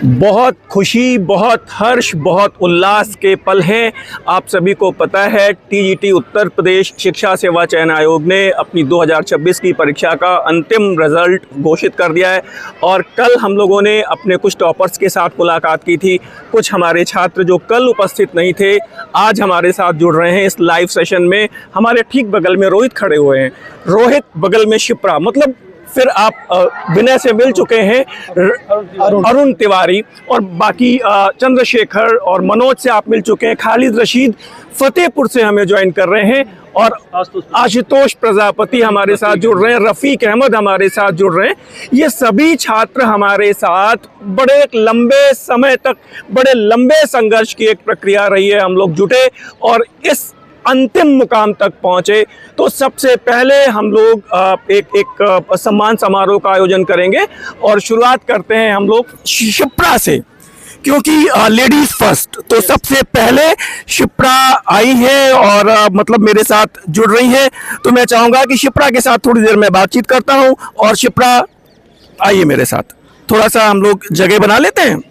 बहुत खुशी, बहुत हर्ष, बहुत उल्लास के पल हैं। आप सभी को पता है टीजीटी उत्तर प्रदेश शिक्षा सेवा चयन आयोग ने अपनी 2026 की परीक्षा का अंतिम रिज़ल्ट घोषित कर दिया है और कल हम लोगों ने अपने कुछ टॉपर्स के साथ मुलाकात की थी। कुछ हमारे छात्र जो कल उपस्थित नहीं थे आज हमारे साथ जुड़ रहे हैं इस लाइव सेशन में। हमारे ठीक बगल में रोहित खड़े हुए हैं, रोहित बगल में शिप्रा, मतलब फिर आप विनय से मिल चुके हैं, अरुण तिवारी और बाकी चंद्रशेखर और मनोज से आप मिल चुके हैं, खालिद रशीद फतेहपुर से हमें ज्वाइन कर रहे हैं और आशुतोष प्रजापति हमारे साथ जुड़ रहे हैं, रफ़ीक अहमद हमारे साथ जुड़ रहे हैं। ये सभी छात्र हमारे साथ बड़े एक लंबे समय तक, बड़े लंबे संघर्ष की एक प्रक्रिया रही है। हम लोग जुटे और इस अंतिम मुकाम तक पहुंचे। तो सबसे पहले हम लोग एक सम्मान समारोह का आयोजन करेंगे और शुरुआत करते हैं हम लोग शिप्रा से, क्योंकि लेडीज फर्स्ट। तो सबसे पहले शिप्रा आई है और मतलब मेरे साथ जुड़ रही है, तो मैं चाहूँगा कि शिप्रा के साथ थोड़ी देर मैं बातचीत करता हूँ। और शिप्रा आइए मेरे साथ, थोड़ा सा हम लोग जगह बना लेते हैं।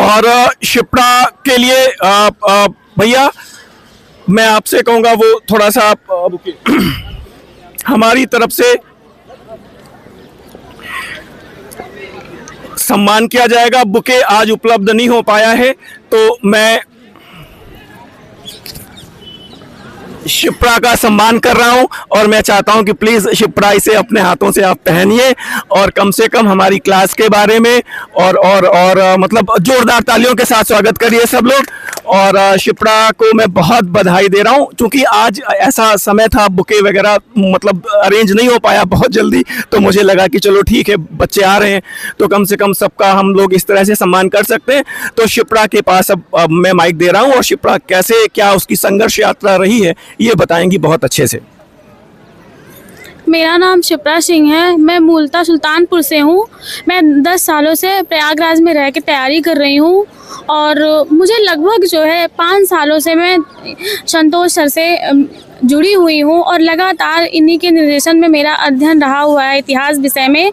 और शिप्रा के लिए भैया मैं आपसे कहूँगा वो थोड़ा सा हमारी तरफ से सम्मान किया जाएगा। बुके आज उपलब्ध नहीं हो पाया है तो मैं शिप्रा का सम्मान कर रहा हूं और मैं चाहता हूं कि प्लीज़ शिप्रा इसे अपने हाथों से आप पहनिए और कम से कम हमारी क्लास के बारे में और मतलब जोरदार तालियों के साथ स्वागत करिए सब लोग। और शिप्रा को मैं बहुत बधाई दे रहा हूं, क्योंकि आज ऐसा समय था बुके वगैरह मतलब अरेंज नहीं हो पाया बहुत जल्दी, तो मुझे लगा कि चलो ठीक है बच्चे आ रहे हैं तो कम से कम सबका हम लोग इस तरह से सम्मान कर सकते हैं। तो शिप्रा के पास अब मैं माइक दे रहा हूं और शिप्रा कैसे क्या उसकी संघर्ष यात्रा रही है ये बताएंगी बहुत अच्छे से। मेरा नाम शिप्रा सिंह है, मैं मूलतः सुल्तानपुर से हूँ। मैं 10 सालों से प्रयागराज में रह के तैयारी कर रही हूँ और मुझे लगभग जो है 5 सालों से मैं संतोष सर से जुड़ी हुई हूँ और लगातार इन्हीं के निर्देशन में मेरा अध्ययन रहा हुआ है इतिहास विषय में।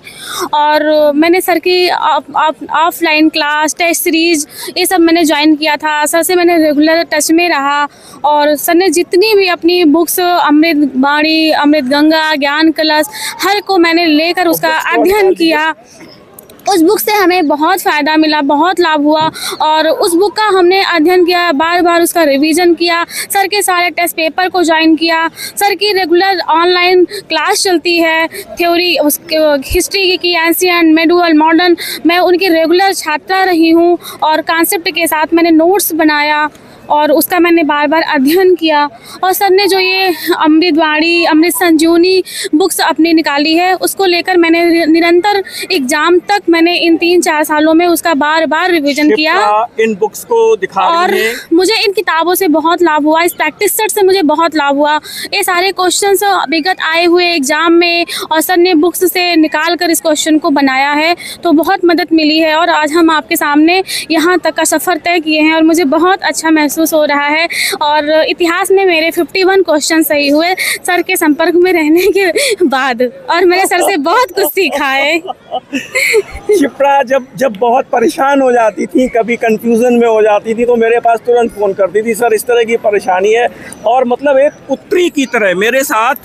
और मैंने सर की ऑफलाइन क्लास, टेस्ट सीरीज ये सब मैंने ज्वाइन किया था। सर से मैंने रेगुलर टच में रहा और सर ने जितनी भी अपनी बुक्स, अमृत बाणी, अमृत गंगा, ज्ञान कलश, हर को मैंने लेकर उसका अध्ययन किया। उस बुक से हमें बहुत फ़ायदा मिला, बहुत लाभ हुआ और उस बुक का हमने अध्ययन किया, बार बार उसका रिवीजन किया, सर के सारे टेस्ट पेपर को ज्वाइन किया। सर की रेगुलर ऑनलाइन क्लास चलती है, थ्योरी हिस्ट्री की, एंशिएंट, मेडुअल, मॉडर्न, मैं उनकी रेगुलर छात्रा रही हूँ और कॉन्सेप्ट के साथ मैंने नोट्स बनाया और उसका मैंने बार बार अध्ययन किया। और सर ने जो ये अमृत वाणी, अमृत संजीवनी बुक्स अपनी निकाली है उसको लेकर मैंने निरंतर एग्जाम तक मैंने इन 3-4 सालों में उसका बार बार रिवीजन किया। इन बुक्स को दिखा और मुझे इन किताबों से बहुत लाभ हुआ, इस प्रैक्टिस सेट से मुझे बहुत लाभ हुआ। ये सारे क्वेश्चंस विगत आए हुए एग्जाम में और सर ने बुक्स से निकाल कर इस क्वेश्चन को बनाया है, तो बहुत मदद मिली है और आज हम आपके सामने यहाँ तक का सफ़र तय किए हैं और मुझे बहुत अच्छा महसूस हो रहा है। और इतिहास में मेरे 51 क्वेश्चन सही हुए सर के संपर्क में रहने के बाद, और मैंने सर से बहुत कुछ सीखा है। शिप्रा जब बहुत परेशान हो जाती थी, कभी कंफ्यूजन में हो जाती थी, तो मेरे पास तुरंत फ़ोन करती थी, सर इस तरह की परेशानी है। और मतलब एक पुत्री की तरह मेरे साथ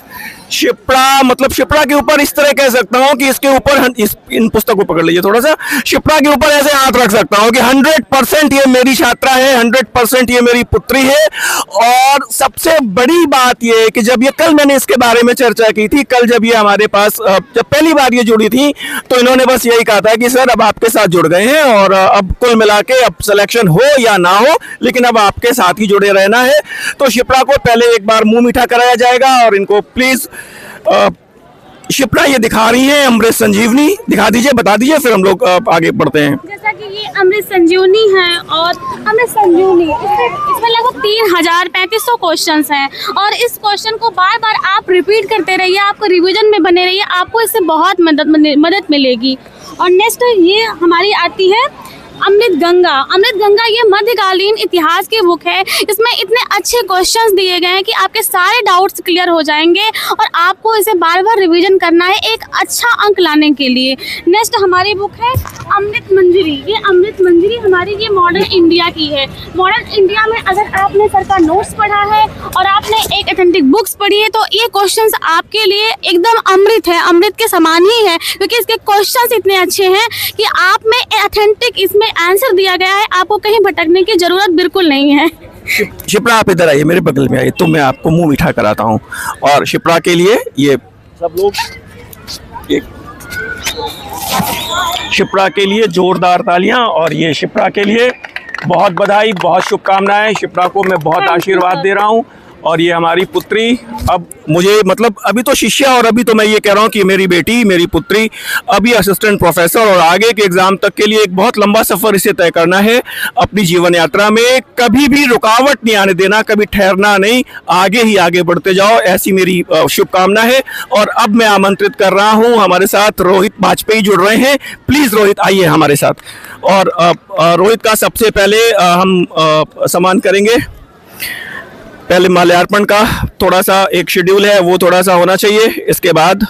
शिप्रा, मतलब शिप्रा के ऊपर इस तरह कह सकता हूँ कि इसके ऊपर इन पुस्तक को पकड़ लीजिए थोड़ा सा, शिप्रा के ऊपर ऐसे हाथ रख सकता हूँ कि 100% ये मेरी छात्रा है, 100% ये मेरी पुत्री है। और सबसे बड़ी बात ये है कि जब ये कल मैंने इसके बारे में चर्चा की थी, कल जब ये हमारे पास जब पहली बार ये जुड़ी थी तो इन्होंने बस यही कहा था कि सर अब आपके साथ जुड़ गए हैं और अब कुल मिला के अब सिलेक्शन हो या ना हो लेकिन अब आपके साथ ही जुड़े रहना है। तो शिप्रा को पहले एक बार मुंह मीठा कराया जाएगा और इनको प्लीज शिप्रा ये दिखा रही हैं अमृत संजीवनी, दिखा दीजिए, बता दीजिए, फिर हम लोग आगे बढ़ते हैं। जैसा कि ये अमृत संजीवनी है और अमृत संजीवनी इसमें लगभग 3035 क्वेश्चंस हैं और इस क्वेश्चन को बार बार आप रिपीट करते रहिए, आपको रिवीजन में बने रहिए, आपको इससे बहुत मदद मिलेगी। और नेक्स्ट ये हमारी आती है अमृत गंगा ये मध्यकालीन इतिहास की बुक है। इसमें इतने अच्छे क्वेश्चंस दिए गए हैं कि आपके सारे डाउट्स क्लियर हो जाएंगे और आपको इसे बार बार रिवीजन करना है एक अच्छा अंक लाने के लिए। नेक्स्ट हमारी बुक है अमृत मंजरी। ये अमृत मंजरी हमारी ये मॉडर्न इंडिया की है। मॉडर्न इंडिया में अगर आपने सर का नोट्स पढ़ा है और आपने एक ऑथेंटिक बुक्स पढ़ी है तो ये क्वेश्चंस आपके लिए एकदम अमृत है, अमृत के समान ही है, क्योंकि इसके क्वेश्चंस इतने अच्छे हैं कि आप में ऑथेंटिक इसमें आंसर दिया गया है, आपको कहीं भटकने की जरूरत बिल्कुल नहीं है। शिप्रा आप इधर आइए, मेरे बगल में आइए, तो मैं आपको मुंह मीठा कराता हूँ। और शिप्रा के लिए ये सब लोग शिप्रा के लिए जोरदार तालियां, और ये शिप्रा के लिए बहुत बधाई, बहुत शुभकामनाएं। शिप्रा को मैं बहुत आशीर्वाद दे रहा हूं। और ये हमारी पुत्री, अब मुझे मतलब अभी तो शिष्या, और अभी तो मैं ये कह रहा हूँ कि मेरी बेटी, मेरी पुत्री अभी असिस्टेंट प्रोफेसर, और आगे के एग्ज़ाम तक के लिए एक बहुत लंबा सफ़र इसे तय करना है अपनी जीवन यात्रा में। कभी भी रुकावट नहीं आने देना, कभी ठहरना नहीं, आगे ही आगे बढ़ते जाओ, ऐसी मेरी शुभकामना है। और अब मैं आमंत्रित कर रहा हूँ, हमारे साथ रोहित वाजपेयी जुड़ रहे हैं। प्लीज़ रोहित आइए हमारे साथ। और रोहित का सबसे पहले हम सम्मान करेंगे। पहले माल्यार्पण का थोड़ा सा एक शेड्यूल है, वो थोड़ा सा होना चाहिए। इसके बाद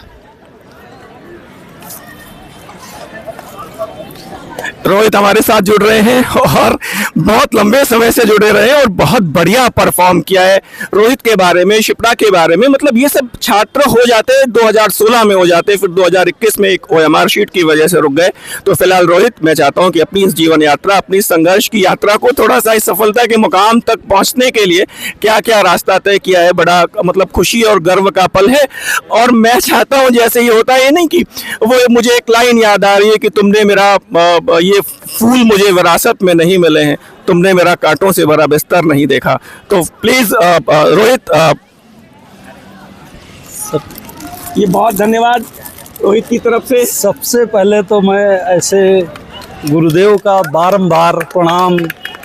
रोहित हमारे साथ जुड़ रहे हैं और बहुत लंबे समय से जुड़े रहे हैं और बहुत बढ़िया परफॉर्म किया है। रोहित के बारे में, शिप्रा के बारे में, मतलब ये सब छात्र हो जाते 2016 में हो जाते, फिर 2021 में एक OMR शीट की वजह से रुक गए। तो फिलहाल रोहित, मैं चाहता हूं कि अपनी इस जीवन यात्रा, अपनी संघर्ष की यात्रा को थोड़ा सा इस सफलता के मुकाम तक पहुंचने के लिए क्या क्या रास्ता तय किया है। बड़ा मतलब खुशी और गर्व का पल है। और मैं चाहता हूँ, जैसे ये होता है नहीं कि वो, मुझे एक लाइन याद आ रही है कि तुमने मेरा ये फूल मुझे विरासत में नहीं मिले हैं, तुमने मेरा कांटों से भरा बिस्तर नहीं देखा। तो प्लीज रोहित, ये बहुत धन्यवाद रोहित की तरफ से। सबसे पहले तो मैं ऐसे गुरुदेव का बारंबार प्रणाम,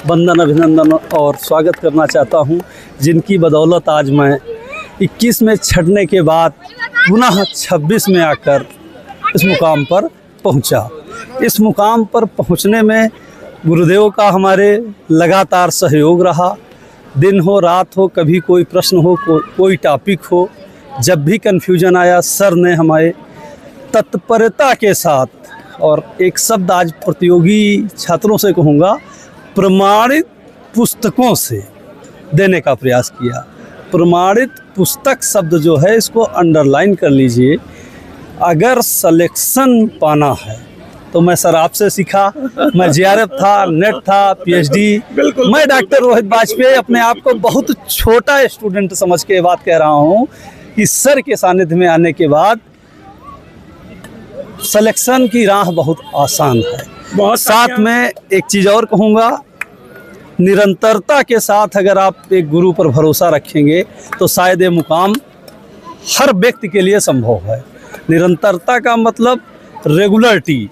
वंदन, अभिनंदन और स्वागत करना चाहता हूं, जिनकी बदौलत आज मैं 21 में छटने के बाद पुनः 26 में आकर इस मुकाम पर पहुंचा। इस मुकाम पर पहुंचने में गुरुदेव का हमारे लगातार सहयोग रहा। दिन हो, रात हो, कभी कोई प्रश्न हो, कोई टॉपिक हो, जब भी कन्फ्यूजन आया, सर ने हमारे तत्परता के साथ, और एक शब्द आज प्रतियोगी छात्रों से कहूँगा, प्रमाणित पुस्तकों से देने का प्रयास किया। प्रमाणित पुस्तक शब्द जो है, इसको अंडरलाइन कर लीजिए। अगर सिलेक्शन पाना है तो मैं सर आपसे सीखा। मैं JRF था, नेट था, PhD। मैं डॉक्टर रोहित वाजपेयी अपने आप को बहुत छोटा स्टूडेंट समझ के बात कह रहा हूँ कि सर के सानिध्य में आने के बाद सिलेक्शन की राह बहुत आसान है। बहुत साथ में एक चीज़ और कहूँगा, निरंतरता के साथ अगर आप एक गुरु पर भरोसा रखेंगे तो शायद ये मुकाम हर व्यक्ति के लिए संभव है। निरंतरता का मतलब रेगुलरिटी।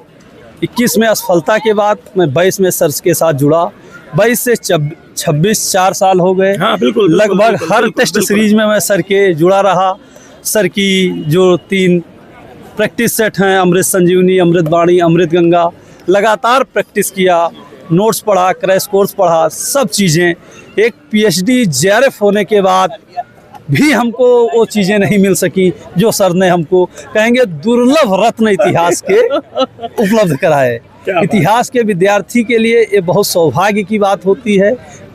21 में असफलता के बाद मैं 22 में सर के साथ जुड़ा। 22 से 26 4 साल हो गए। हाँ, बिल्कुल, लगभग बिल्कुल, हर बिल्कुल, टेस्ट बिल्कुल। सीरीज में मैं सर के जुड़ा रहा। सर की जो 3 प्रैक्टिस सेट हैं, अमृत संजीवनी, अमृत वाणी, अमृत गंगा, लगातार प्रैक्टिस किया, नोट्स पढ़ा, क्रैश कोर्स पढ़ा, सब चीज़ें। एक PhD JRF होने के बाद भी हमको वो चीज़ें नहीं मिल सकी जो सर ने हमको, कहेंगे, दुर्लभ रत्न इतिहास के उपलब्ध कराए। इतिहास के विद्यार्थी के लिए ये बहुत सौभाग्य की बात होती है।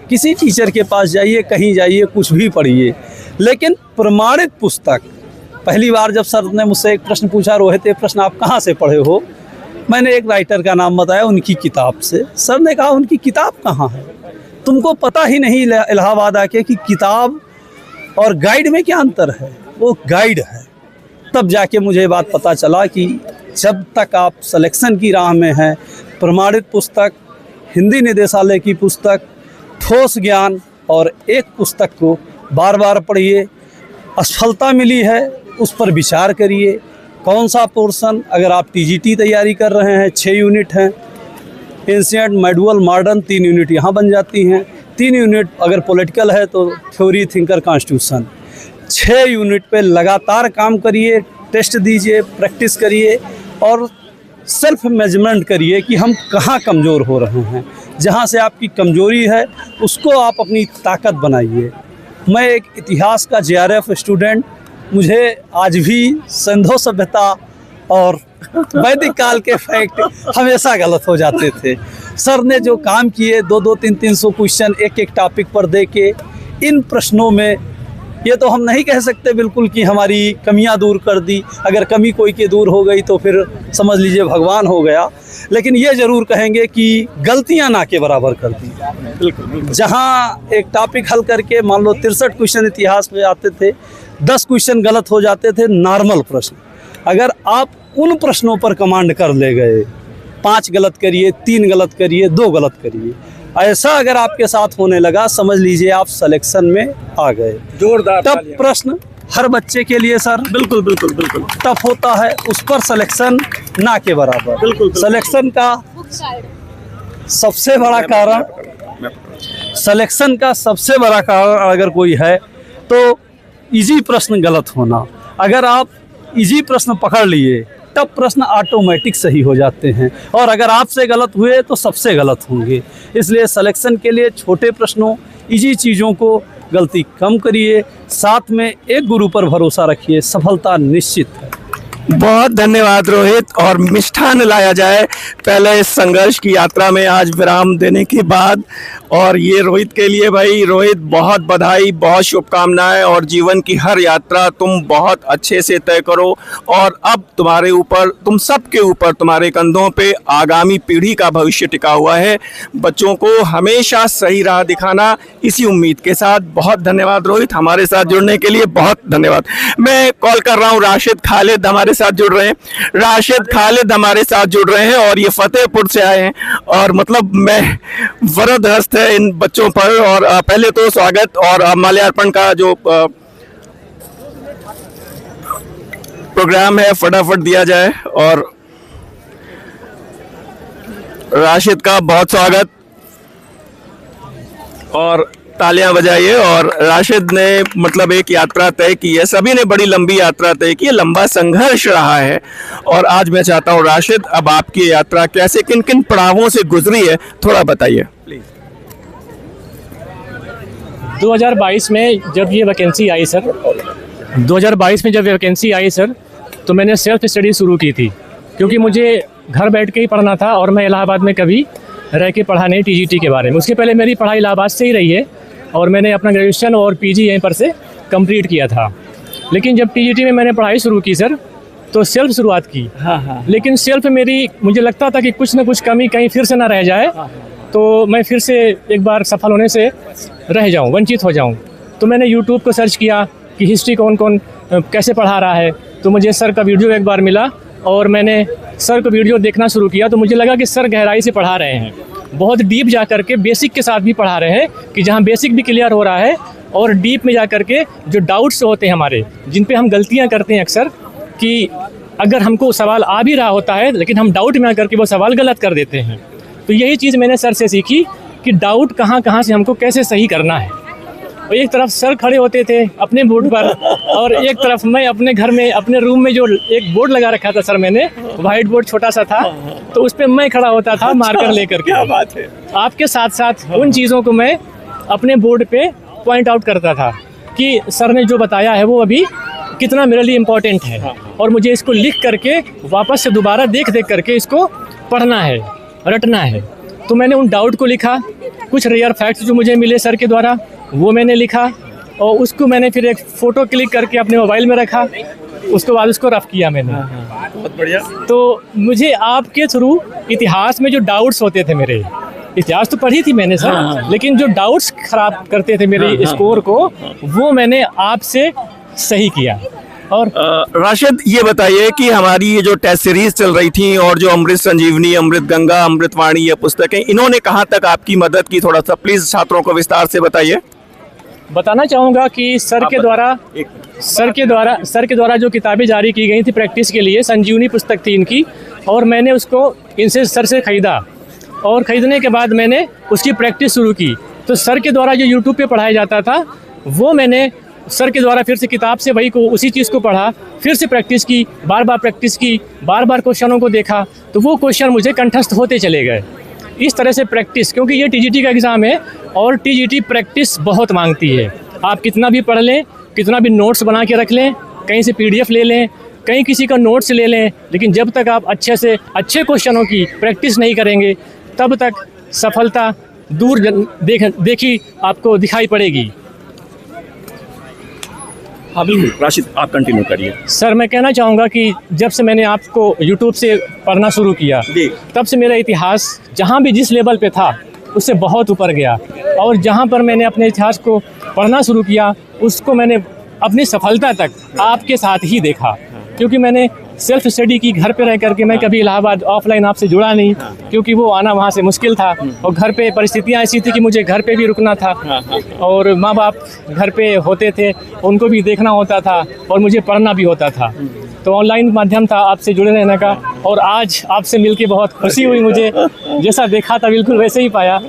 किसी टीचर के पास जाइए, कहीं जाइए, कुछ भी पढ़िए, लेकिन प्रमाणित पुस्तक। पहली बार जब सर ने मुझसे एक प्रश्न पूछा, रोहित ये प्रश्न आप कहाँ से पढ़े हो, मैंने एक राइटर का नाम बताया, उनकी किताब से। सर ने कहा, उनकी किताब कहाँ है, तुमको पता ही नहीं इलाहाबाद आके कि किताब और गाइड में क्या अंतर है। वो गाइड है। तब जाके मुझे बात पता चला कि जब तक आप सिलेक्शन की राह में हैं, प्रमाणित पुस्तक, हिंदी निदेशालय की पुस्तक, ठोस ज्ञान और एक पुस्तक को बार बार पढ़िए। असफलता मिली है, उस पर विचार करिए। कौन सा पोर्शन, अगर आप TGT तैयारी कर रहे हैं, 6 यूनिट हैं, एंशिएंट, मेडुअल, मॉडर्न 3 यूनिट यहाँ बन जाती हैं। 3 यूनिट अगर पॉलिटिकल है तो थ्योरी, थिंकर, कॉन्स्टिट्यूशन। 6 यूनिट पे लगातार काम करिए, टेस्ट दीजिए, प्रैक्टिस करिए और सेल्फ मेजरमेंट करिए कि हम कहाँ कमज़ोर हो रहे हैं। जहाँ से आपकी कमज़ोरी है उसको आप अपनी ताकत बनाइए। मैं एक इतिहास का JRF स्टूडेंट, मुझे आज भी सिंधु सभ्यता और वैदिक काल के फैक्ट हमेशा गलत हो जाते थे। सर ने जो काम किए 2-2, 300 क्वेश्चन एक एक टॉपिक पर दे के, इन प्रश्नों में ये तो हम नहीं कह सकते बिल्कुल कि हमारी कमियां दूर कर दी। अगर कमी कोई की दूर हो गई तो फिर समझ लीजिए भगवान हो गया, लेकिन ये ज़रूर कहेंगे कि गलतियां ना के बराबर कर दी। बिल्कुल। जहां एक टॉपिक हल करके मान लो 63 क्वेश्चन इतिहास में आते थे, 10 क्वेश्चन गलत हो जाते थे नॉर्मल प्रश्न। अगर आप उन प्रश्नों पर कमांड कर ले गए, 5 गलत करिए, 3 गलत करिए, 2 गलत करिए, ऐसा अगर आपके साथ होने लगा समझ लीजिए आप सिलेक्शन में आ गए। जोरदार। टफ प्रश्न हर बच्चे के लिए सर बिल्कुल बिल्कुल बिल्कुल टफ होता है, उस पर सिलेक्शन ना के बराबर। बिल्कुल। सिलेक्शन का सबसे बड़ा कारण, सिलेक्शन का सबसे बड़ा कारण अगर कोई है तो इजी प्रश्न गलत होना। अगर आप इजी प्रश्न पकड़ लिए तब प्रश्न ऑटोमेटिक सही हो जाते हैं, और अगर आपसे गलत हुए तो सबसे गलत होंगे। इसलिए सिलेक्शन के लिए छोटे प्रश्नों, इजी चीज़ों को गलती कम करिए, साथ में एक गुरु पर भरोसा रखिए, सफलता निश्चित है। बहुत धन्यवाद रोहित। और मिष्ठान लाया जाए पहले इस संघर्ष की यात्रा में आज विराम देने के बाद, और ये रोहित के लिए भाई, रोहित बहुत बधाई, बहुत शुभकामनाएं, और जीवन की हर यात्रा तुम बहुत अच्छे से तय करो। और अब तुम्हारे ऊपर, तुम सबके ऊपर, तुम्हारे कंधों पे आगामी पीढ़ी का भविष्य टिका हुआ है। बच्चों को हमेशा सही राह दिखाना, इसी उम्मीद के साथ बहुत धन्यवाद रोहित, हमारे साथ जुड़ने के लिए बहुत धन्यवाद। मैं कॉल कर रहा हूँ राशिद खालिद हमारे साथ जुड़ रहे हैं। राशिद खालिद हमारे साथ जुड़ रहे हैं और ये फतेहपुर से आए हैं, और मतलब मैं वरद हस्त है इन बच्चों पर। और पहले तो स्वागत, और माल्यार्पण का जो प्रोग्राम है फटाफट दिया जाए, और राशिद का बहुत स्वागत और तालियां बजाइए। और राशिद ने मतलब एक यात्रा तय की है, सभी ने बड़ी लंबी यात्रा तय की है, लंबा संघर्ष रहा है। और आज मैं चाहता हूं राशिद, अब आपकी यात्रा कैसे, किन किन पड़ावों से गुजरी है, थोड़ा बताइए प्लीज। 2022 में जब ये वैकेंसी आई सर, 2022 में जब वैकेंसी आई सर, तो मैंने सेल्फ स्टडी शुरू की थी, क्योंकि मुझे घर बैठ के ही पढ़ना था, और मैं इलाहाबाद में कभी रह के पढ़ा नहीं TGT के बारे में। उसके पहले मेरी पढ़ाई इलाहाबाद से ही रही है, और मैंने अपना ग्रेजुएशन और PG यहीं पर से कंप्लीट किया था। लेकिन जब TGT में मैंने पढ़ाई शुरू की सर, तो सेल्फ शुरुआत की। लेकिन सेल्फ मेरी, मुझे लगता था कि कुछ ना कुछ कमी कहीं फिर से ना रह जाए, तो मैं फिर से एक बार सफल होने से रह जाऊं, वंचित हो जाऊं। तो मैंने यूट्यूब को सर्च किया कि हिस्ट्री कौन कौन कैसे पढ़ा रहा है, तो मुझे सर का वीडियो एक बार मिला, और मैंने सर को वीडियो देखना शुरू किया। तो मुझे लगा कि सर गहराई से पढ़ा रहे हैं, बहुत डीप जा कर के बेसिक के साथ भी पढ़ा रहे हैं, कि जहाँ बेसिक भी क्लियर हो रहा है, और डीप में जा कर के जो डाउट्स होते हैं हमारे, जिन पे हम गलतियाँ करते हैं अक्सर, कि अगर हमको सवाल आ भी रहा होता है लेकिन हम डाउट में आकर के वो सवाल गलत कर देते हैं। तो यही चीज़ मैंने सर से सीखी कि डाउट कहाँ से हमको कैसे सही करना है। और एक तरफ सर खड़े होते थे अपने बोर्ड पर, और एक तरफ मैं अपने घर में, अपने रूम में जो एक बोर्ड लगा रखा था सर मैंने, वाइट बोर्ड छोटा सा था, तो उस पर मैं खड़ा होता था मार्कर लेकर के। क्या बात है। आपके साथ साथ उन चीज़ों को मैं अपने बोर्ड पे पॉइंट आउट करता था कि सर ने जो बताया है वो अभी कितना मेरे लिए इम्पोर्टेंट है, और मुझे इसको लिख करके वापस से दोबारा देख करके इसको पढ़ना है, रटना है। तो मैंने उन डाउट को लिखा, कुछ रेयर फैक्ट्स जो मुझे मिले सर के द्वारा वो मैंने लिखा, और उसको मैंने फिर एक फ़ोटो क्लिक करके अपने मोबाइल में रखा, उसके बाद उसको रफ किया मैंने। बहुत बढ़िया। तो मुझे आपके थ्रू इतिहास में जो डाउट्स होते थे मेरे, इतिहास तो पढ़ी थी मैंने सर, लेकिन जो डाउट्स खराब करते थे मेरे स्कोर को, वो मैंने आपसे सही किया। और राशिद ये बताइए कि हमारी ये जो टेस्ट सीरीज चल रही थी, और जो अमृत संजीवनी, अमृत गंगा, अमृतवाणी, ये पुस्तकें, इन्होंने कहाँ तक आपकी मदद की, थोड़ा सा प्लीज छात्रों को विस्तार से बताइए। बताना चाहूँगा कि सर के द्वारा जो किताबें जारी की गई थी प्रैक्टिस के लिए, संजीवनी पुस्तक थी इनकी, और मैंने उसको इनसे सर से ख़रीदा, और ख़रीदने के बाद मैंने उसकी प्रैक्टिस शुरू की। तो सर के द्वारा जो यूट्यूब पे पढ़ाया जाता था वो मैंने सर के द्वारा फिर से किताब से वही को उसी चीज़ को पढ़ा, फिर से प्रैक्टिस की, बार बार प्रैक्टिस की, बार बार क्वेश्चनों को देखा, तो वो क्वेश्चन मुझे कंठस्थ होते चले गए। इस तरह से प्रैक्टिस, क्योंकि ये टीजीटी का एग्ज़ाम है और टीजीटी प्रैक्टिस बहुत मांगती है। आप कितना भी पढ़ लें, कितना भी नोट्स बना के रख लें, कहीं से पीडीएफ ले लें, कहीं किसी का नोट्स ले लें, लेकिन जब तक आप अच्छे से अच्छे क्वेश्चनों की प्रैक्टिस नहीं करेंगे तब तक सफलता दूर देखी आपको दिखाई पड़ेगी। हाँ बिल्कुल, राशिद आप कंटिन्यू करिए। सर मैं कहना चाहूँगा कि जब से मैंने आपको यूट्यूब से पढ़ना शुरू किया जी। तब से मेरा इतिहास जहाँ भी जिस लेवल पे था उससे बहुत ऊपर गया, और जहाँ पर मैंने अपने इतिहास को पढ़ना शुरू किया उसको मैंने अपनी सफलता तक आपके साथ ही देखा, क्योंकि मैंने सेल्फ स्टडी की घर पे रह करके। मैं कभी इलाहाबाद ऑफलाइन आपसे जुड़ा नहीं, क्योंकि वो आना वहाँ से मुश्किल था, और घर पे परिस्थितियाँ ऐसी थी कि मुझे घर पे भी रुकना था, और माँ बाप घर पे होते थे, उनको भी देखना होता था, और मुझे पढ़ना भी होता था। तो ऑनलाइन माध्यम था आपसे जुड़े रहने का, और आज आपसे मिलके बहुत खुशी हुई मुझे। जैसा देखा था बिल्कुल वैसे ही पाया।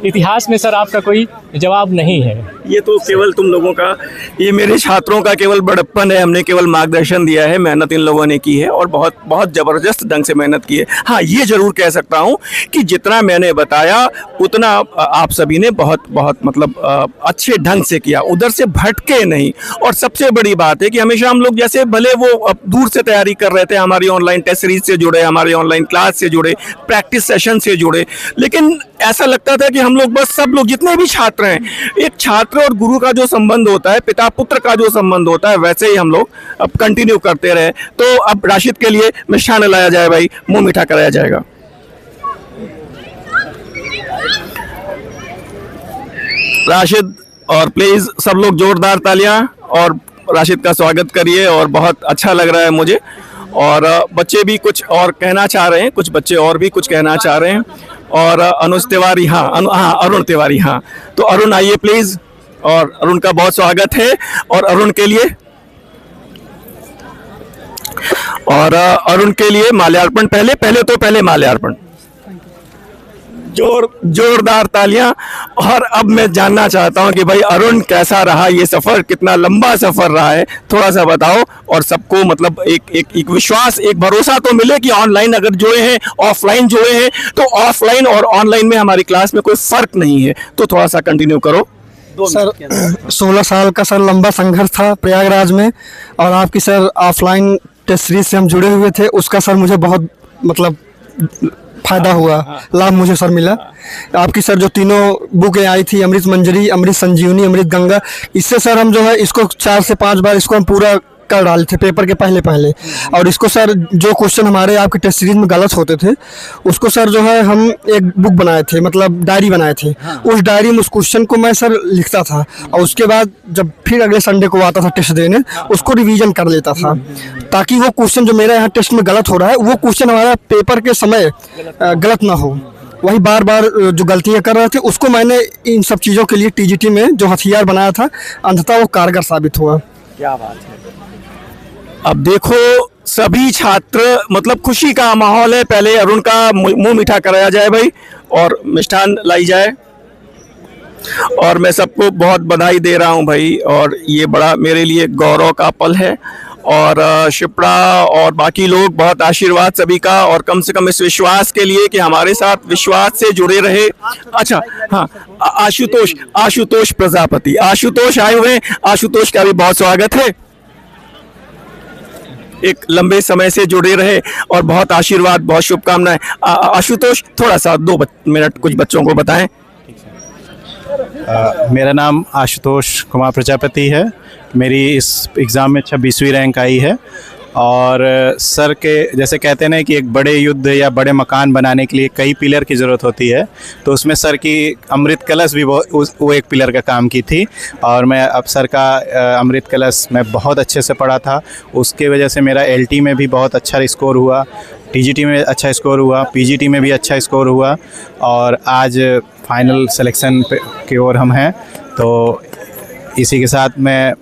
इतिहास में सर आपका कोई जवाब नहीं है। ये तो केवल तुम लोगों का, ये मेरे छात्रों का केवल बड़प्पन है। हमने केवल मार्गदर्शन दिया है, मेहनत इन लोगों ने की है और बहुत बहुत ज़बरदस्त ढंग से मेहनत की है। हाँ, ये ज़रूर कह सकता हूँ कि जितना मैंने बताया उतना आप सभी ने बहुत बहुत मतलब अच्छे ढंग से किया, उधर से भटके नहीं। और सबसे बड़ी बात है कि हमेशा हम लोग जैसे भले वो दूर से तैयारी कर रहे थे, हमारी ऑनलाइन टेस्ट सीरीज से जुड़े, हमारी ऑनलाइन क्लास से जुड़े, प्रैक्टिस सेशन से जुड़े, लेकिन ऐसा लगता था कि हम लोग बस सब लोग जितने भी छात्र हैं, एक छात्र और गुरु का जो संबंध होता है, पिता पुत्र का जो संबंध होता है, वैसे ही हम लोग अब कंटिन्यू करते रहे। तो अब राशिद के लिए मिष्ठान लाया जाए भाई, मुंह मीठा कराया जाएगा। राशिद, और प्लीज सब लोग जोरदार तालियां और राशिद का स्वागत करिए, और बहुत अच्छा लग रहा है मुझे। और बच्चे भी कुछ और कहना चाह रहे हैं, कुछ बच्चे और भी कुछ कहना चाह रहे हैं। और अनुज तिवारी, हाँ अरुण तिवारी, हाँ तो अरुण आइए प्लीज, और अरुण का बहुत स्वागत है। और अरुण के लिए माल्यार्पण, पहले माल्यार्पण, जोरदार तालियां। और अब मैं जानना चाहता हूं कि भाई अरुण कैसा रहा ये सफर, कितना लंबा सफर रहा है, थोड़ा सा बताओ। और सबको मतलब एक विश्वास, एक भरोसा तो मिले कि ऑनलाइन अगर जुड़े हैं, ऑफलाइन जुड़े हैं, तो ऑफलाइन और ऑनलाइन में हमारी क्लास में कोई फर्क नहीं है। तो थोड़ा सा कंटिन्यू करो। सर 16 साल का सर लंबा संघर्ष था प्रयागराज में, और आपकी सर ऑफलाइन टेस्ट सीरीज से हम जुड़े हुए थे, उसका सर मुझे बहुत मतलब फ़ायदा हुआ, लाभ मुझे सर मिला। आपकी सर जो तीनों बुकें आई थी, अमृत मंजरी, अमृत संजीवनी, अमृत गंगा, इससे सर हम जो है इसको 4 से 5 बार इसको हम पूरा कर डाले थे पेपर के पहले। और इसको सर जो क्वेश्चन हमारे आपके टेस्ट सीरीज में गलत होते थे, उसको सर जो है हम एक बुक बनाए थे, मतलब डायरी बनाए थे। उस डायरी में उस क्वेश्चन को मैं सर लिखता था, और उसके बाद जब फिर अगले संडे को आता था टेस्ट देने, उसको रिवीजन कर लेता था, ताकि वो क्वेश्चन जो मेरा यहाँ टेस्ट में गलत हो रहा है, वो क्वेश्चन हमारा पेपर के समय गलत ना हो। वही बार बार जो गलतियाँ कर रहे थे, उसको मैंने इन सब चीज़ों के लिए टीजीटी में जो हथियार बनाया था, अंततः वो कारगर साबित हुआ। क्या बात है। अब देखो सभी छात्र, मतलब खुशी का माहौल है। पहले अरुण का मुंह मीठा कराया जाए भाई, और मिष्ठान लाई जाए। और मैं सबको बहुत बधाई दे रहा हूं भाई, और ये बड़ा मेरे लिए गौरव का पल है। और शिप्रा और बाकी लोग, बहुत आशीर्वाद सभी का, और कम से कम इस विश्वास के लिए कि हमारे साथ विश्वास से जुड़े रहे। अच्छा हाँ, आशुतोष प्रजापति, आशुतोष आए हुए हैं, आशुतोष का भी बहुत स्वागत है। एक लंबे समय से जुड़े रहे और बहुत आशीर्वाद, बहुत शुभकामनाएं। आशुतोष थोड़ा सा 2 मिनट कुछ बच्चों को बताएं। मेरा नाम आशुतोष कुमार प्रजापति है। मेरी इस एग्ज़ाम में 26वीं रैंक आई है। और सर के जैसे कहते हैं ना कि एक बड़े युद्ध या बड़े मकान बनाने के लिए कई पिलर की ज़रूरत होती है, तो उसमें सर की अमृत कलश भी वो एक पिलर का काम की थी। और मैं अब सर का अमृत कलश मैं बहुत अच्छे से पढ़ा था, उसके वजह से मेरा LT में भी बहुत अच्छा स्कोर हुआ, TGT में अच्छा स्कोर हुआ, PGT में भी अच्छा स्कोर हुआ, और आज फाइनल सिलेक्शन की ओर हम हैं। तो इसी के साथ मैं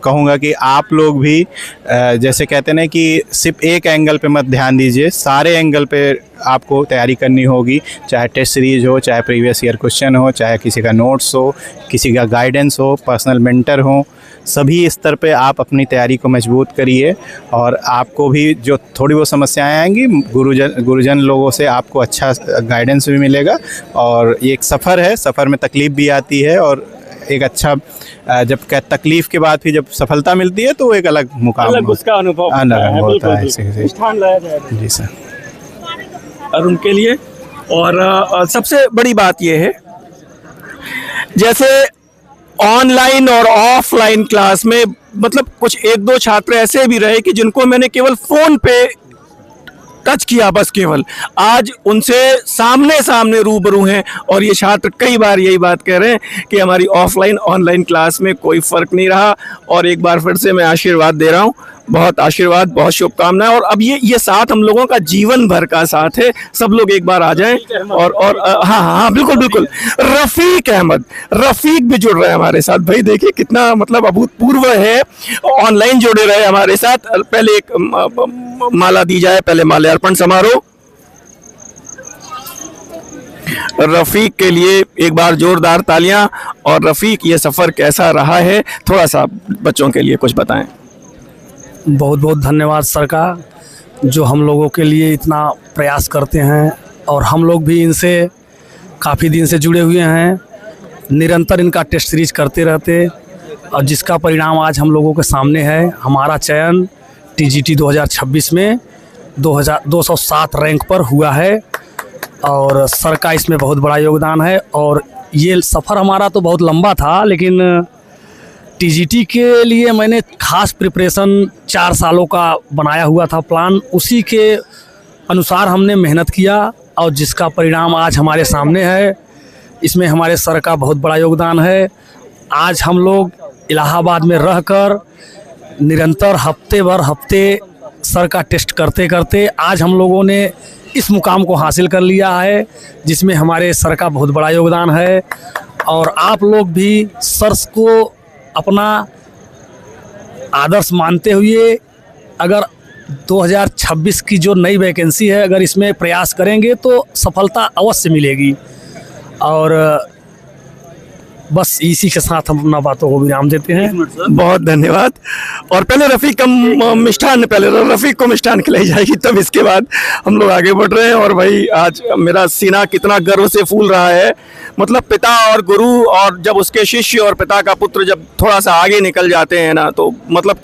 कहूँगा कि आप लोग भी जैसे कहते हैं ना कि सिर्फ एक एंगल पे मत ध्यान दीजिए, सारे एंगल पे आपको तैयारी करनी होगी, चाहे टेस्ट सीरीज हो, चाहे प्रीवियस ईयर क्वेश्चन हो, चाहे किसी का नोट्स हो, किसी का गाइडेंस हो, पर्सनल मेंटर हो। सभी स्तर पे आप अपनी तैयारी को मजबूत करिए और आपको भी जो थोड़ी बहुत समस्याएं आएंगी गुरुजन लोगों से आपको अच्छा गाइडेंस भी मिलेगा। और ये एक सफ़र है, सफ़र में तकलीफ़ भी आती है और एक अच्छा जब तकलीफ के बाद फिर जब सफलता मिलती है तो वो एक अलग मुकाम अलग उसका अनुभव होता है। स्थान लाया जाएगा जी सर। और उनके लिए और सबसे बड़ी बात ये है, जैसे ऑनलाइन और ऑफलाइन क्लास में मतलब कुछ एक दो छात्र ऐसे भी रहे कि जिनको मैंने केवल फोन पे टच किया, बस केवल आज उनसे सामने सामने रूबरू हैं और ये छात्र कई बार यही बात कह रहे हैं कि हमारी ऑफलाइन ऑनलाइन क्लास में कोई फ़र्क नहीं रहा। और एक बार फिर से मैं आशीर्वाद दे रहा हूँ, बहुत आशीर्वाद, बहुत शुभकामनाएं। और अब ये साथ हम लोगों का जीवन भर का साथ है। सब लोग एक बार आ जाएं और हाँ बिल्कुल बिल्कुल। रफ़ीक भी जुड़ रहे हैं हमारे साथ। भाई देखिए कितना मतलब अभूतपूर्व है, ऑनलाइन जुड़े रहे हमारे साथ। पहले एक माला दी जाए, पहले माल्यार्पण समारोह रफ़ीक के लिए एक बार जोरदार तालियां। और रफ़ीक, ये सफ़र कैसा रहा है, थोड़ा सा बच्चों के लिए कुछ बताएं। बहुत बहुत धन्यवाद सर का, जो हम लोगों के लिए इतना प्रयास करते हैं और हम लोग भी इनसे काफ़ी दिन से जुड़े हुए हैं, निरंतर इनका टेस्ट सीरीज करते रहते और जिसका परिणाम आज हम लोगों के सामने है। हमारा चयन TGT 2026 में 207 रैंक पर हुआ है और सर का इसमें बहुत बड़ा योगदान है। और ये सफ़र हमारा तो बहुत लंबा था, लेकिन TGT के लिए मैंने खास प्रिपरेशन 4 सालों का बनाया हुआ था प्लान, उसी के अनुसार हमने मेहनत किया और जिसका परिणाम आज हमारे सामने है। इसमें हमारे सर का बहुत बड़ा योगदान है। आज हम लोग इलाहाबाद में रहकर निरंतर हफ्ते सर का टेस्ट करते करते आज हम लोगों ने इस मुकाम को हासिल कर लिया है, जिसमें हमारे सर का बहुत बड़ा योगदान है। और आप लोग भी सर को अपना आदर्श मानते हुए अगर 2026 की जो नई वैकेंसी है, अगर इसमें प्रयास करेंगे तो सफलता अवश्य मिलेगी। और बस इसी के साथ हम अपना बातों को विराम देते हैं। बहुत धन्यवाद। और पहले रफ़ीक को मिष्ठान खिलाई जाएगी, तब इसके बाद हम लोग आगे बढ़ रहे हैं। और भाई आज मेरा सीना कितना गर्व से फूल रहा है, मतलब पिता और गुरु और जब उसके शिष्य और पिता का पुत्र जब थोड़ा सा आगे निकल जाते हैं ना, तो मतलब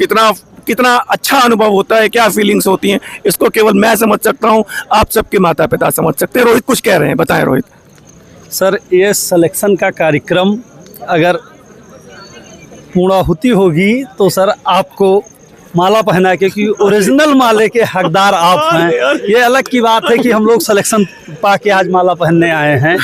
कितना अच्छा अनुभव होता है, क्या फीलिंग्स होती हैं, इसको केवल मैं समझ सकता हूँ, आप सबके माता पिता समझ सकते हैं। रोहित कुछ कह रहे हैं, बताएं रोहित। सर, ये सिलेक्शन का कार्यक्रम अगर पूर्णाहुति होगी तो सर आपको माला पहना, क्योंकि ओरिजिनल माले के हकदार आप हैं। ये अलग की बात है कि हम लोग सिलेक्शन पा के आज माला पहनने आए हैं।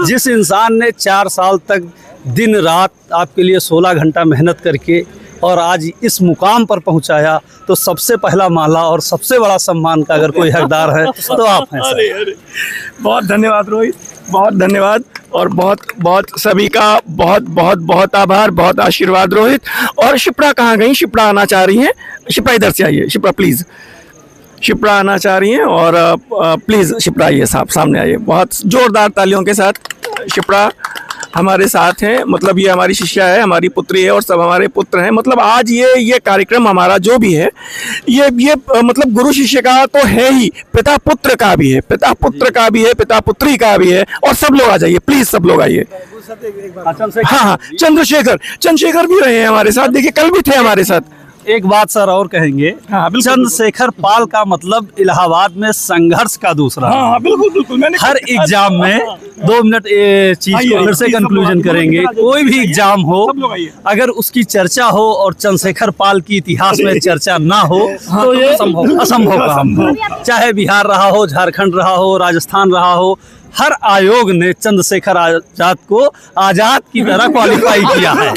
जिस इंसान ने 4 साल तक दिन रात आपके लिए 16 घंटा मेहनत करके और आज इस मुकाम पर पहुंचाया, तो सबसे पहला माला और सबसे बड़ा सम्मान का अगर कोई हकदार है तो आप हैं सर। अरे बहुत धन्यवाद रोहित, बहुत धन्यवाद। और बहुत सभी का बहुत आभार, बहुत आशीर्वाद रोहित। और शिप्रा कहाँ गई? शिप्रा आना चाह रही हैं। शिप्रा इधर से आइए, शिप्रा प्लीज़। शिप्रा आना चाह रही हैं और प्लीज़ शिप्रा आइए, सामने आइए। बहुत ज़ोरदार तालियों के साथ शिप्रा हमारे साथ हैं। मतलब ये हमारी शिष्या है, हमारी पुत्री है और सब हमारे पुत्र हैं। मतलब आज ये कार्यक्रम हमारा जो भी है, ये मतलब गुरु शिष्य का तो है ही, पिता पुत्र का भी है, पिता पुत्र का भी है, पिता पुत्री का भी है। और सब लोग आ जाइए प्लीज़, सब लोग आइए। हाँ, चंद्रशेखर भी रहे हैं हमारे साथ, देखिए कल भी थे हमारे साथ। एक बात सर और कहेंगे, चंद्रशेखर पाल का मतलब इलाहाबाद में संघर्ष का दूसरा। हाँ, बिल्कुल मैंने हर एग्जाम में 2 मिनट चीज को फिर से कंक्लूजन करेंगे। कोई भी एग्जाम हो, अगर उसकी चर्चा हो और चंद्रशेखर पाल की इतिहास में चर्चा ना हो तो ये असंभव काम है। चाहे बिहार रहा हो, झारखंड रहा हो, राजस्थान रहा हो, हर आयोग ने चंद्रशेखर आजाद को आजाद की तरह क्वालिफाई किया है।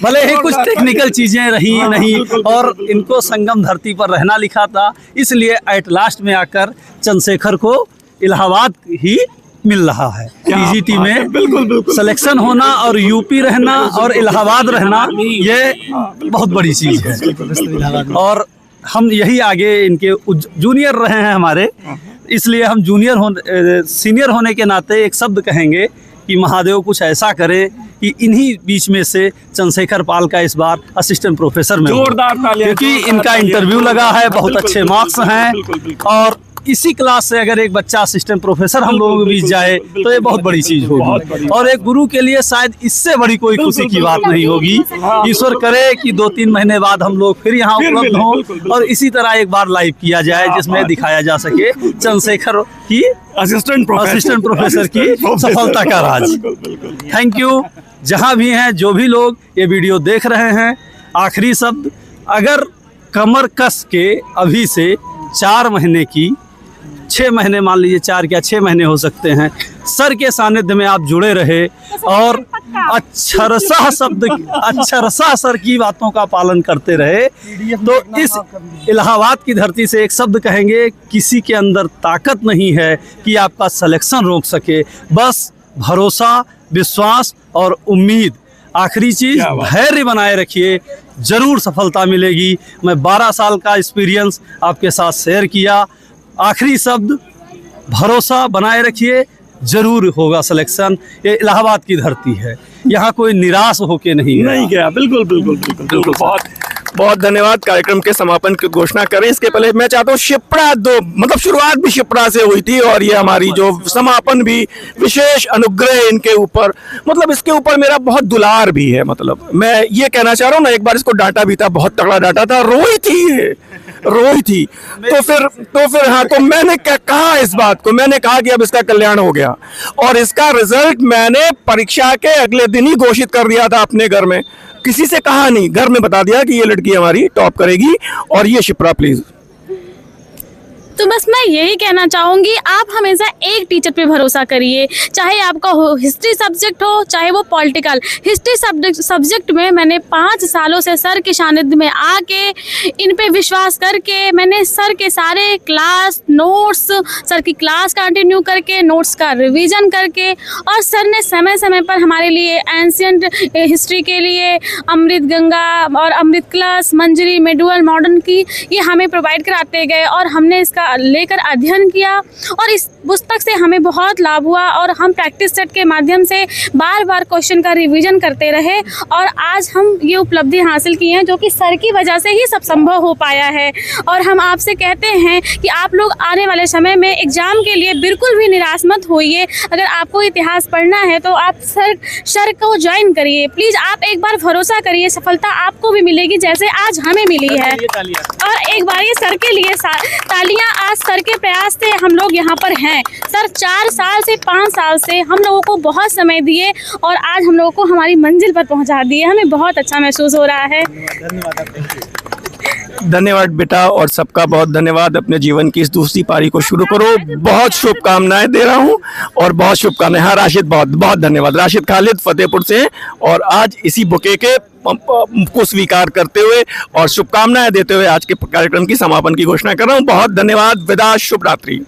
भले ही कुछ टेक्निकल चीजें रही नहीं और इनको संगम धरती पर रहना लिखा था, इसलिए एट लास्ट में आकर चंद्रशेखर को इलाहाबाद ही मिल रहा है। TGT में बिल्कुल सिलेक्शन होना और यूपी रहना और इलाहाबाद रहना, ये बहुत बड़ी चीज है। और हम यही आगे इनके जूनियर रहे हैं हमारे, इसलिए हम सीनियर होने के नाते एक शब्द कहेंगे कि महादेव कुछ ऐसा करे कि इन्हीं बीच में से चंद्रशेखर पाल का इस बार असिस्टेंट प्रोफेसर में हुआ। जोरदार तालियां, क्योंकि जोरदार इनका तालियां। इंटरव्यू लगा है, बहुत बिल्कुल, अच्छे बिल्कुल, मार्क्स हैं, बिल्कुल, बिल्कुल। और इसी क्लास से अगर एक बच्चा असिस्टेंट प्रोफेसर हम लोगों के बीच जाए तो ये बहुत बड़ी चीज होगी, और एक गुरु के लिए शायद इससे बड़ी कोई खुशी की बात नहीं होगी। ईश्वर करे कि 2-3 महीने बाद हम लोग फिर यहाँ उपलब्ध हों और इसी तरह एक बार लाइव किया जाए, जिसमें दिखाया जा सके चंद्रशेखर की असिस्टेंट प्रोफेसर की सफलता का राज। Thank you. जहाँ भी हैं, जो भी लोग ये वीडियो देख रहे हैं, आखिरी शब्द, अगर कमर कस के अभी से 4 महीने की 6 महीने, मान लीजिए 4 या 6 महीने हो सकते हैं, सर के सानिध्य में आप जुड़े रहे और अक्षरशः सर की बातों का पालन करते रहे, तो इस इलाहाबाद की धरती से एक शब्द कहेंगे, किसी के अंदर ताकत नहीं है कि आपका सिलेक्शन रोक सके, बस भरोसा, विश्वास और उम्मीद। आखिरी चीज, धैर्य बनाए रखिए, जरूर सफलता मिलेगी। मैं 12 साल का एक्सपीरियंस आपके साथ शेयर किया। आखिरी शब्द, भरोसा बनाए रखिए, जरूर होगा सिलेक्शन। ये इलाहाबाद की धरती है, यहाँ कोई निराश होके नहीं गया। बिल्कुल बिल्कुल बिल्कुल बिल्कुल। बहुत बहुत धन्यवाद। कार्यक्रम के समापन की घोषणा करें इसके पहले मैं चाहता हूँ शिप्रा दो, मतलब शुरुआत भी शिप्रा से हुई थी और ये हमारी जो समापन भी विशेष अनुग्रह इनके ऊपर, मतलब इसके ऊपर मेरा बहुत दुलार भी है। मतलब मैं ये कहना चाह रहा हूँ ना, एक बार इसको डांटा भी था, बहुत तगड़ा डांटा था, रोई थी। तो फिर हाँ, तो मैंने क्या कहा इस बात को, मैंने कहा कि अब इसका कल्याण हो गया और इसका रिजल्ट मैंने परीक्षा के अगले दिन ही घोषित कर दिया था अपने घर में, किसी से कहा नहीं, घर में बता दिया कि ये लड़की हमारी टॉप करेगी। और ये शिप्रा प्लीज। तो बस मैं यही कहना चाहूँगी, आप हमेशा एक टीचर पे भरोसा करिए, चाहे आपका हिस्ट्री सब्जेक्ट हो, चाहे वो पॉलिटिकल। हिस्ट्री सब्जेक्ट में मैंने 5 सालों से सर के सानिध्य में आके इन पे विश्वास करके मैंने सर के सारे क्लास नोट्स, सर की क्लास कंटिन्यू करके, नोट्स का रिवीजन करके, और सर ने समय समय पर हमारे लिए एंशियंट हिस्ट्री के लिए अमृत गंगा और अमृत क्लास, मंजरी, मेडुअल, मॉडर्न की ये हमें प्रोवाइड कराते गए और हमने इसका लेकर अध्ययन किया और इस पुस्तक से हमें बहुत लाभ हुआ और हम प्रैक्टिस सेट के माध्यम से बार बार क्वेश्चन का रिवीजन करते रहे और आज हम ये उपलब्धि हासिल की है, जो कि सर की वजह से ही सब संभव हो पाया है। और हम आपसे कहते हैं कि आप लोग आने वाले समय में एग्जाम के लिए बिल्कुल भी निराश मत होइए। अगर आपको इतिहास पढ़ना है तो आप सर को ज्वाइन करिए, प्लीज़ आप एक बार भरोसा करिए, सफलता आपको भी मिलेगी जैसे आज हमें मिली है। और एक बार ये सर के लिए तालियां, आज सर के प्रयास से हम लोग यहाँ पर हैं। सर 4 साल से 5 साल से हम लोगों को बहुत समय दिए और आज हम लोगों को हमारी मंजिल पर पहुँचा दिए, हमें बहुत अच्छा महसूस हो रहा है। धन्यवाद बेटा, और सबका बहुत धन्यवाद। अपने जीवन की इस दूसरी पारी को शुरू करो। बहुत शुभकामनाएं दे रहा हूं और बहुत शुभकामनाएं। हाँ राशिद, बहुत बहुत धन्यवाद। राशिद खालिद फतेहपुर से, और आज इसी बुके के को स्वीकार करते हुए और शुभकामनाएं देते हुए आज के कार्यक्रम की समापन की घोषणा कर रहा हूं। बहुत धन्यवाद। विदा, शुभ रात्रि।